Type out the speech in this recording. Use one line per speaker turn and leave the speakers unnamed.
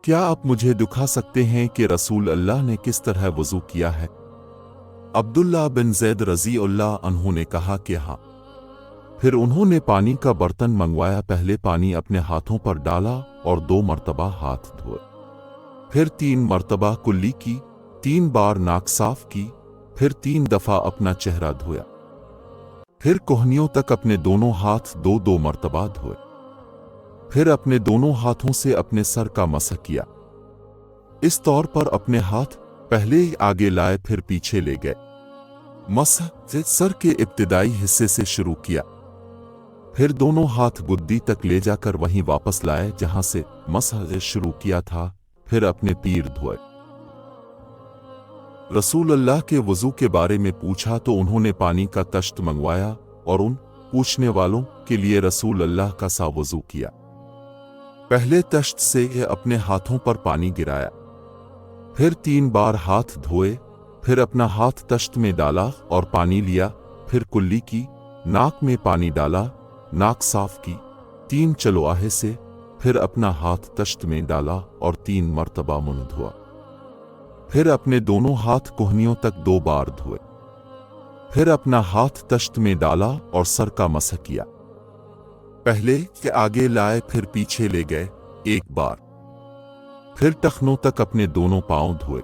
کیا آپ مجھے دکھا سکتے ہیں کہ رسول اللہ نے کس طرح وضو کیا ہے؟ عبداللہ بن زید رضی اللہ عنہ نے کہا کہ ہاں۔ پھر انہوں نے پانی کا برتن منگوایا، پہلے پانی اپنے ہاتھوں پر ڈالا اور 2 مرتبہ ہاتھ دھوئے، پھر 3 مرتبہ کلی کی، 3 بار ناک صاف کی، پھر 3 دفعہ اپنا چہرہ دھویا، پھر کوہنیوں تک اپنے دونوں ہاتھ 2 مرتبہ دھوئے، پھر اپنے دونوں ہاتھوں سے اپنے سر کا مسح کیا۔ اس طور پر اپنے ہاتھ پہلے ہی آگے لائے پھر پیچھے لے گئے۔ مسح سر کے ابتدائی حصے سے شروع کیا، پھر دونوں ہاتھ گدی تک لے جا کر وہیں واپس لائے جہاں سے مسح شروع کیا تھا، پھر اپنے پیر دھوئے۔ رسول اللہ کے وضو کے بارے میں پوچھا تو انہوں نے پانی کا تشت منگوایا اور ان پوچھنے والوں کے لیے رسول اللہ کا سا وضو کیا۔ پہلے تشت سے اپنے ہاتھوں پر پانی گرایا، پھر 3 بار ہاتھ دھوئے، پھر اپنا ہاتھ تشت میں ڈالا اور پانی لیا، پھر کلی کی، ناک میں پانی ڈالا، ناک صاف کی 3 چلواہے سے، پھر اپنا ہاتھ تشت میں ڈالا اور 3 مرتبہ منہ دھوا، پھر اپنے دونوں ہاتھ کوہنیوں تک 2 بار دھوئے، پھر اپنا ہاتھ تشت میں ڈالا اور سر کا مسح کیا، پہلے کہ آگے لائے پھر پیچھے لے گئے 1 بار، پھر ٹخنوں تک اپنے دونوں پاؤں دھوئے۔